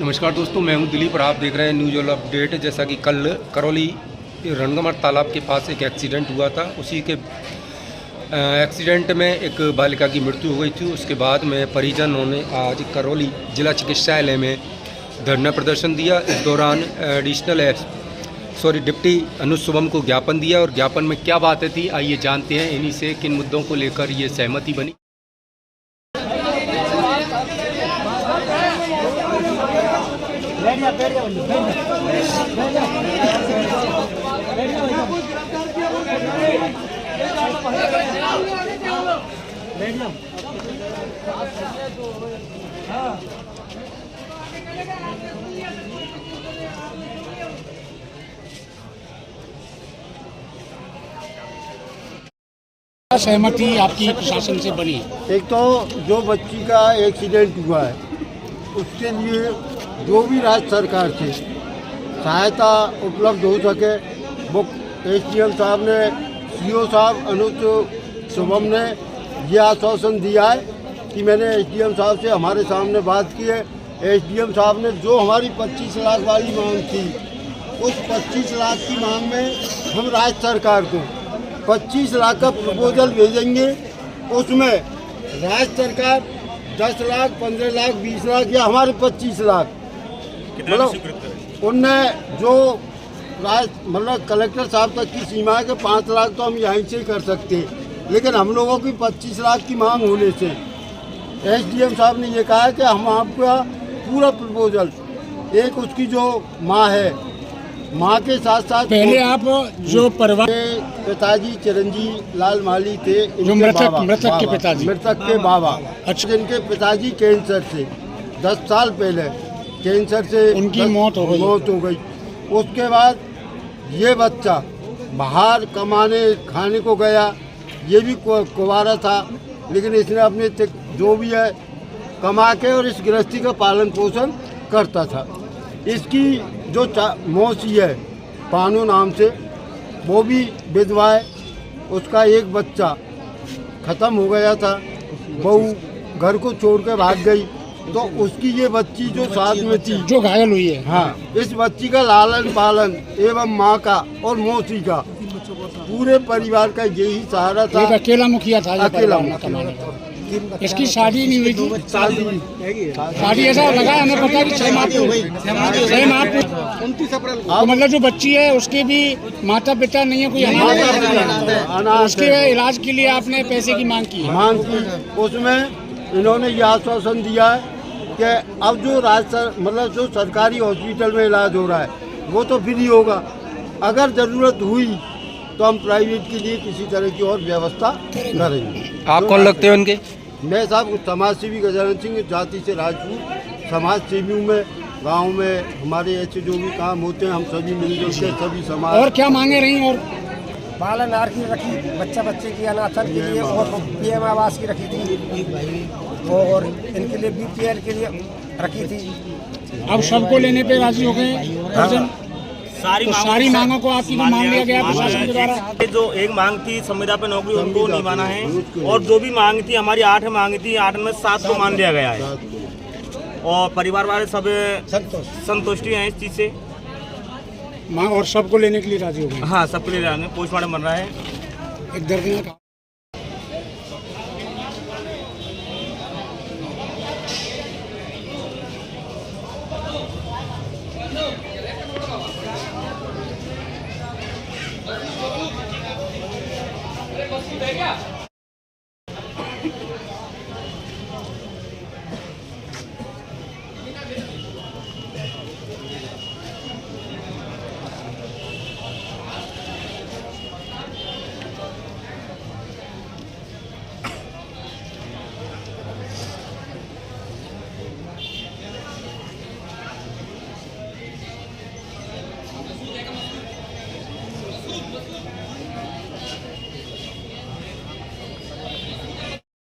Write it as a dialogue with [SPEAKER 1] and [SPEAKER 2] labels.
[SPEAKER 1] नमस्कार दोस्तों, मैं हूं दिलीप और आप देख रहे हैं न्यूज़ ऑल अपडेट। जैसा कि कल करौली रणगमर तालाब के पास एक एक्सीडेंट हुआ था। उसी के एक्सीडेंट में एक बालिका की मृत्यु हो गई थी। उसके बाद में परिजनों ने आज करौली जिला चिकित्सालय में धरना प्रदर्शन दिया। इस दौरान डिप्टी अनुज शुभम को ज्ञापन दिया और ज्ञापन में क्या बातें थी आइए जानते हैं इन्हीं से किन मुद्दों को लेकर ये सहमति बनी।
[SPEAKER 2] सहमति आपकी प्रशासन से बनी है?
[SPEAKER 3] एक तो जो बच्ची का एक्सीडेंट हुआ है उसके लिए जो भी राज्य सरकार से सहायता उपलब्ध हो सके वो एसडीएम साहब ने, सीओ साहब अनुज शुभम ने ये आश्वासन दिया है कि मैंने एसडीएम साहब से हमारे सामने बात की है। एसडीएम साहब ने जो हमारी 25 लाख वाली मांग थी उस 25 लाख की मांग में हम राज्य सरकार को 25 लाख का प्रपोजल भेजेंगे। उसमें राज्य सरकार 10 लाख, 15 लाख, 20 लाख या हमारे 25 लाख मतलब उनने जो मतलब कलेक्टर साहब तक की सीमा है कि 5 लाख तो हम यहीं से कर सकते हैं, लेकिन हम लोगों की 25 लाख की मांग होने से एसडीएम साहब ने ये कहा है कि हम आपका पूरा प्रपोजल, एक उसकी जो माँ है, माँ के साथ साथ
[SPEAKER 2] पहले आप जो परिवार
[SPEAKER 3] पिताजी चिरंजीव लाल माली थे,
[SPEAKER 2] जो मृतक के पिताजी,
[SPEAKER 3] मृतक के बाबा,
[SPEAKER 2] अच्छा,
[SPEAKER 3] जिनके पिताजी कैंसर से 10 साल पहले कैंसर से
[SPEAKER 2] उनकी मौत हो गई।
[SPEAKER 3] उसके बाद ये बच्चा बाहर कमाने खाने को गया, ये भी कुंवारा था, लेकिन इसने अपने जो भी है कमा के और इस गृहस्थी का पालन पोषण करता था। इसकी जो मौसी है पानू नाम से, वो भी विधवा है। उसका एक बच्चा ख़त्म हो गया था, बहू घर को छोड़ के भाग गई, तो उसकी ये बच्ची जो साथ में थी,
[SPEAKER 2] जो घायल हुई है,
[SPEAKER 3] हाँ, इस बच्ची का लालन पालन एवं माँ का और मौसी का पूरे परिवार का यही सहारा था।
[SPEAKER 2] एक अकेला मुखिया था,
[SPEAKER 3] अकेला।
[SPEAKER 2] इसकी शादी नहीं हुई थी। शादी ऐसा लगा हमें पता कि 6 माह हो गई। 6 माह तो मतलब जो बच्ची है उसके भी माता पिता नहीं है, कोई अनाथ, उसके इलाज के लिए आपने पैसे की मांग की
[SPEAKER 3] उसमें इन्होंने ये आश्वासन दिया है कि अब जो मतलब जो सरकारी हॉस्पिटल में इलाज हो रहा है वो तो फ्री होगा, अगर ज़रूरत हुई तो हम प्राइवेट के लिए किसी तरह की और व्यवस्था करेंगे।
[SPEAKER 1] आप कौन लगते हैं उनके?
[SPEAKER 3] मैं साहब समाज सेवी गजानन सिंह, जाति से राजपूत समाज सेवियों में, गांव में हमारे ऐसे जो भी काम होते हैं हम सभी मिलजुल के सभी समाज।
[SPEAKER 2] और क्या मांगे रही? और
[SPEAKER 4] पालन आहार की रखी, बच्चे की अनाथन के लिए, और पीएम आवास की रखी थी, और इनके लिए बीपीएल के लिए रखी थी।
[SPEAKER 2] अब सबको लेने पे राजी हो गए। सारी मांगों को आपकी मान लिया गया प्रशासन के द्वारा।
[SPEAKER 5] जो एक मांग थी संविदा पे नौकरी, उनको निभाना है, और जो भी मांग थी हमारी 8 मांग थी, 8 में 7 को मान लिया गया है, और परिवार वाले सब संतुष्टि हैं इस चीज से।
[SPEAKER 2] मांग और सबको लेने के लिए राजी हो गए।
[SPEAKER 5] हाँ, सबके लिए राजी। पोस्टमार्टम बन रहा है।
[SPEAKER 2] एक दर्द
[SPEAKER 6] क्या